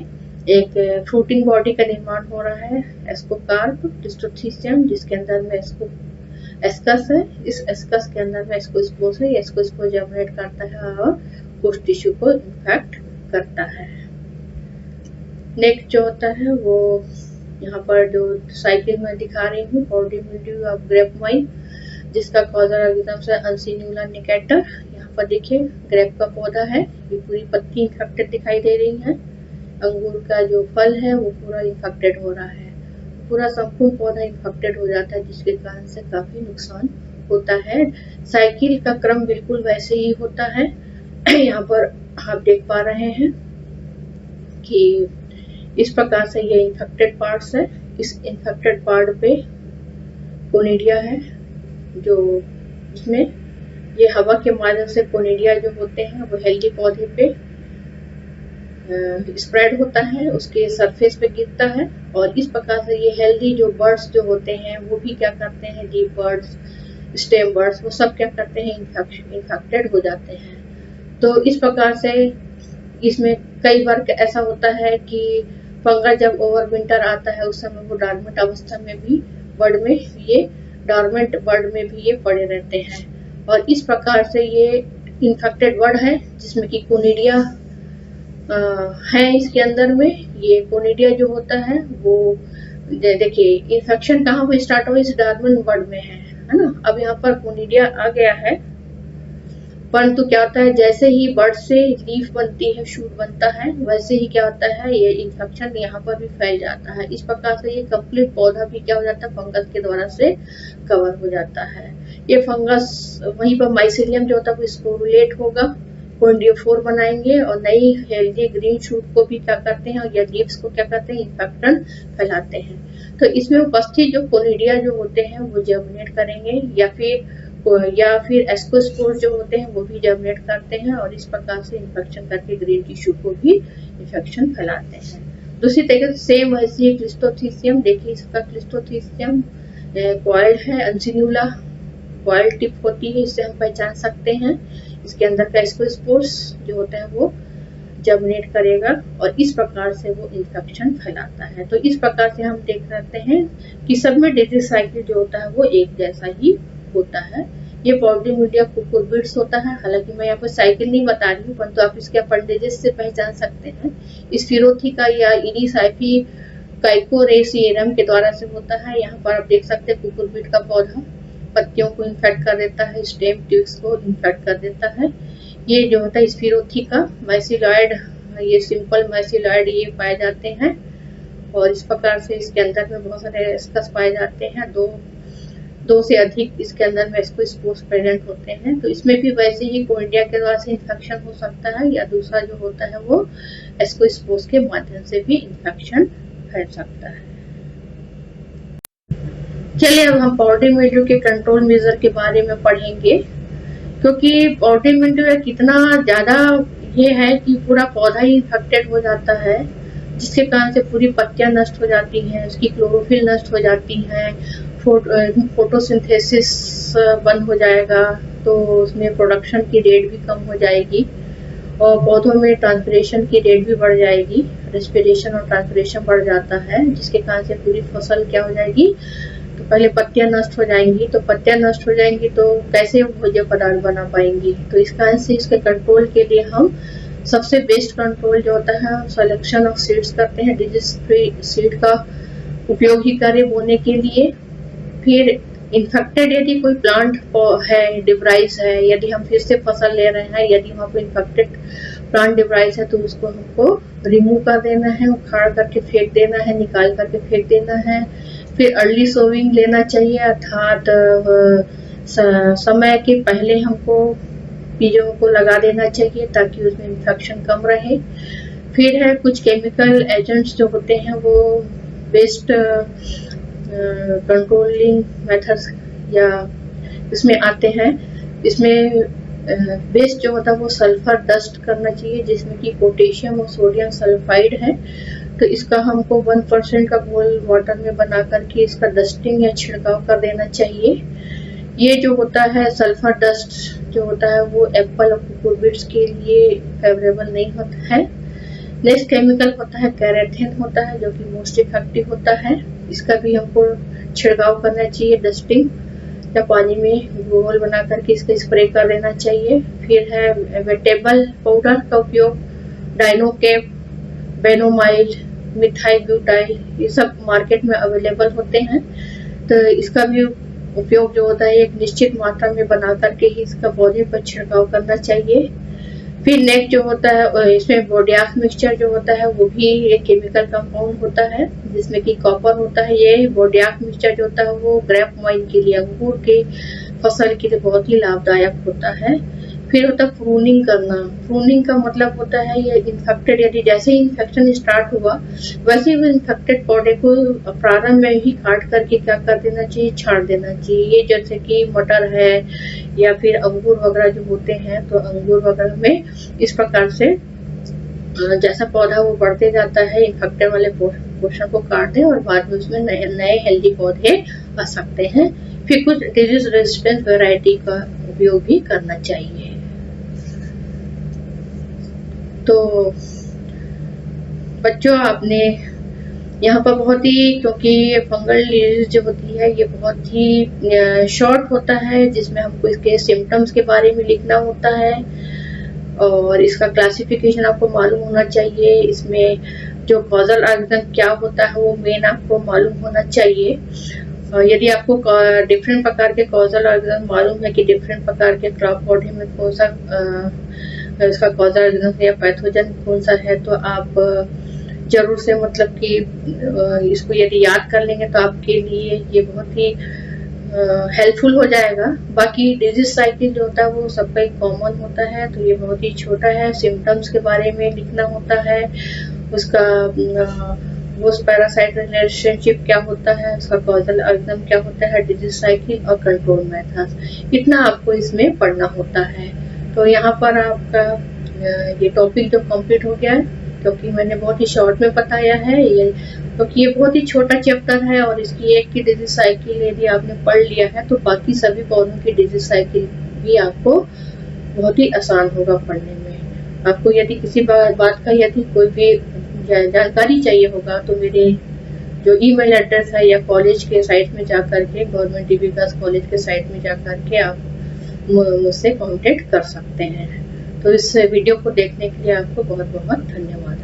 S1: एक फ्रूटिंग बॉडी का निर्माण हो रहा है, एस्कोकार्प क्लिस्टोथीसियम, जिसके अंदर में एस्कस है, इस एस्कस के अंदर में एस्कोस्पोर्स है, एस्कोस्पोर जर्मिनेट करता है और होस्ट टिश्यू को इन्फेक्ट करता है। नेक्स्ट जो होता है वो यहाँ पर जो साइकिल में दिखा रही हूँ, body mildew of grape wine, जिसका कॉजर ऑर्गेनिज्म है अनसिन्यूला निकेटर। यहाँ पर देखिए ग्रेप का पौधा है, ये पूरी पत्ती इन्फेक्टेड दिखाई दे रही है। अंगूर का जो फल है वो पूरा इन्फेक्टेड हो रहा है, पूरा संपूर्ण पौधा इन्फेक्टेड हो जाता है, जिसके कारण से काफी नुकसान होता है। साइकिल का क्रम बिल्कुल वैसे ही होता है। यहाँ पर आप देख पा रहे हैं कि इस प्रकार से ये इन्फेक्टेड पार्ट्स है, इस इन्फेक्टेड पार्ट पे कोनिडिया है, जो इसमें ये हवा के माध्यम से कोनिडिया जो होते हैं वो हेल्दी पौधे पे स्प्रेड होता है, उसके सरफेस पे गिरता है और इस प्रकार से ये हेल्दी जो बर्ड्स जो होते हैं वो भी क्या करते हैं, लीफ बर्ड्स, स्टेम बर्ड्स, वो सब क्या करते हैं, इन्फेक्टेड हो जाते हैं। तो इस प्रकार से इसमें कई बार ऐसा होता है कि फंगस जब ओवर विंटर आता है उस समय वो डॉर्मेंट अवस्था में भी बर्ड में ये डॉर्मेंट बर्ड में भी ये पड़े रहते हैं और इस प्रकार से ये इन्फेक्टेड बर्ड है जिसमें कि कोनिडिया है इसके अंदर में। ये कोनिडिया जो होता है वो देखिए इन्फेक्शन कहाँ पे स्टार्ट हुआ, इस डॉर्मेंट बर्ड में है ना। अब यहाँ पर कोनिडिया आ गया है, परंतु क्या होता है जैसे ही बर्ड से लीफ बनती है, शूट बनता है, वैसे ही क्या होता है ये इन्फेक्शन यहाँ पर भी फैल जाता है। इस प्रकार से ये कंप्लीट पौधा भी क्या हो जाता है, फंगस के द्वारा से कवर हो जाता है। ये फंगस वहीं पर माइसीलियम जो होता है वो स्पोरुलेट होगा, कोनिडियोफोर बनाएंगे और नई हेल्दी ग्रीन शूट को भी क्या करते हैं और या लीव्स को क्या करते हैं, इन्फेक्शन फैलाते हैं। तो इसमें उपस्थित जो कोनिडिया जो होते हैं वो जर्मिनेट करेंगे या फिर एस्कोस्पोर जो होते हैं वो भी जर्मिनेट करते हैं और इस प्रकार से इन्फेक्शन करके ग्रीन टिश्यू को भी इन्फेक्शन फैलाते हैं। दूसरी तरीके से सेम वैसी क्लिस्टोथीसियम, देखिए इसका क्लिस्टोथीसियम कॉइल है, अनसिन्यूला कॉइल टिप होती है, इससे हम पहचान सकते हैं। इसके अंदर का एस्कोस्पोर्स जो होता है वो जर्मिनेट करेगा और इस प्रकार से वो इन्फेक्शन फैलाता है। तो इस प्रकार से हम देख सकते हैं कि सब में डिजीज साइकिल जो होता है वो एक जैसा ही होता है। ये पॉलीमीडिया कुकुरबिड्स होता है। हालांकि मैं यहाँ पर साइकिल नहीं बता रही हूँ, परंतु आप इसके अपेंडेजेस से पहचान सकते हैं। स्फीरोथिका या इरिसाइफी काइकोरेसियरम के द्वारा से होता है। यहाँ पर आप देख सकते हैं कुकुरबिड का पौधा पत्तियों को इन्फेक्ट कर देता है, स्टेम ट्यूब्स को इन्फेक्ट कर देता है। ये जो होता है स्फीरोथिका मैसिलॉइड, ये सिंपल मैसिलॉइड ये पाए जाते हैं और इस प्रकार से इसके अंदर में बहुत सारे एस्कस पाए जाते हैं। दो से अधिक इसके अंदर में एस्कोस्पोर्स प्रेजेंट होते हैं। तो इसमें भी वैसे ही कोइडिया के द्वारा से इन्फेक्शन हो सकता है या दूसरा जो होता है वो एस्कोस्पोर्स के माध्यम से भी इन्फेक्शन फैल सकता है। चलिए अब हम पाउडरी मिल्ड्यू के कंट्रोल मेजर के बारे में पढ़ेंगे, क्योंकि पाउडरी मिल्ड्यू कितना ज्यादा ये है कि पूरा पौधा ही इन्फेक्टेड हो जाता है, जिसके कारण से पूरी पत्तियां नष्ट हो जाती हैं, उसकी क्लोरोफिल नष्ट हो जाती है, फोटोसिंथेसिस बंद हो जाएगा, तो उसमें प्रोडक्शन की रेट भी कम हो जाएगी और पौधों में ट्रांसपिरेशन की रेट भी बढ़ जाएगी। रेस्पिरेशन और ट्रांसपिरेशन बढ़ जाता है, जिसके कारण से पूरी फसल क्या हो जाएगी, तो पहले पत्तियां नष्ट हो जाएंगी। तो पत्तियां नष्ट हो जाएंगी तो कैसे भोज्य पदार्थ बना पाएंगी। तो इस कारण से इसके कंट्रोल के लिए हम सबसे बेस्ट कंट्रोल जो होता है सिलेक्शन ऑफ सीड्स करते हैं। डिजीज फ्री सीड का उपयोग ही करें बोने के लिए। फिर इन्फेक्टेड यदि कोई प्लांट है, डिब्राइस है, यदि हम फिर से फसल ले रहे हैं, यदि वहाँ पे इन्फेक्टेड प्लांट डिब्राइस है तो उसको हमको रिमूव कर देना है, उखाड़ करके फेंक देना है, निकाल करके फेंक देना है। फिर अर्ली सोविंग लेना चाहिए, अर्थात समय के पहले हमको बीजों को लगा देना चाहिए ताकि उसमें इन्फेक्शन कम रहे। फिर है कुछ केमिकल एजेंट्स जो होते हैं वो बेस्ट कंट्रोलिंग मेथड्स या इसमें आते हैं। इसमें बेस्ट जो होता है वो सल्फर डस्ट करना चाहिए, जिसमें कि पोटेशियम और सोडियम सल्फाइड है। तो इसका हमको 1% का घोल वाटर में बना करके इसका डस्टिंग या छिड़काव कर देना चाहिए। ये जो होता है सल्फर डस्ट जो होता है वो एप्पल और कुकुरबिड्स के लिए फेवरेबल नहीं होता है। नेक्स्ट केमिकल होता है कैरेथिन होता है, जो कि मोस्ट इफेक्टिव होता है। इसका भी हमको छिड़काव करना चाहिए, डस्टिंग या पानी में घोल बना करके इसका स्प्रे कर देना चाहिए। फिर है वेटेबल पाउडर का उपयोग, डाइनोकेप, बेनोमाइल, मिथाइल ब्यूटाइल, ये सब मार्केट में अवेलेबल होते हैं। तो इसका भी उपयोग जो होता है एक निश्चित मात्रा में बना करके ही इसका पौधे पर छिड़काव करना चाहिए। फिर नेक्स्ट जो होता है इसमें बोडियाक मिक्सचर जो होता है वो भी एक केमिकल कंपाउंड होता है, जिसमें कि कॉपर होता है। ये बोडियाक मिक्सचर जो होता है वो ग्रेप वाइन के लिए, अंगूर के फसल के लिए बहुत ही लाभदायक होता है। फिर होता है प्रूनिंग करना। प्रूनिंग का मतलब होता है ये इन्फेक्टेड, यदि जैसे ही इन्फेक्शन स्टार्ट हुआ वैसे ही वो इन्फेक्टेड पौधे को प्रारंभ में ही काट करके क्या कर देना चाहिए, छाड़ देना चाहिए। ये जैसे कि मटर है या फिर अंगूर वगैरह जो होते हैं, तो अंगूर वगैरह में इस प्रकार से जैसा पौधा वो बढ़ते जाता है इन्फेक्टेड वाले पोर्शन को काट दें और बाद में उसमें नए नए हेल्दी पौधे आ सकते हैं। फिर कुछ डिजीज रेजिस्टेंट वैरायटी का उपयोग भी करना चाहिए। तो बच्चों आपने यहाँ पर बहुत ही, क्योंकि ये फंगल डिजीज जो होती है ये बहुत ही शॉर्ट होता है, जिसमें हमको इसके सिम्टम्स के बारे में लिखना होता है और इसका क्लासिफिकेशन आपको मालूम होना चाहिए। इसमें जो कॉजल ऑर्गेनिज्म क्या होता है वो मेन आपको मालूम होना चाहिए। यदि आपको डिफरेंट प्रकार के कॉजल ऑर्गेनिज्म मालूम है कि डिफरेंट प्रकार के क्रॉप पौधे में कौन सा इसका कॉजल ऑर्गेनिज्म या पैथोजन कौन सा है, तो आप जरूर से मतलब कि इसको यदि याद कर लेंगे तो आपके लिए ये बहुत ही हेल्पफुल हो जाएगा। बाकी डिजीज साइकिल जो होता है वो सबका एक कॉमन होता है, तो ये बहुत ही छोटा है। सिम्टम्स के बारे में लिखना होता है, उसका वो पैरासाइट रिलेशनशिप क्या होता है, उसका कॉजल ऑर्गेनिज्म क्या होता है, डिजीज साइकिल और कंट्रोल मेथड, इतना आपको इसमें पढ़ना होता है। तो यहाँ पर आपका ये टॉपिक जो कंप्लीट हो गया है। क्योंकि मैंने बहुत ही शॉर्ट में बताया है ये, क्योंकि ये बहुत ही छोटा चैप्टर है और इसकी एक की डिजिट साइकिल यदि आपने पढ़ लिया है तो बाकी सभी फॉर्मूलों की डिजिट साइकिल भी आपको बहुत ही आसान होगा पढ़ने में। आपको यदि किसी बात का यदि कोई भी जानकारी चाहिए होगा तो मेरे जो ईमेल एड्रेस है या कॉलेज के साइट में जाकर के, गवर्नमेंट विकास कॉलेज के साइट में जाकर के आप मुझसे कांटेक्ट कर सकते हैं। तो इस वीडियो को देखने के लिए आपको बहुत बहुत धन्यवाद।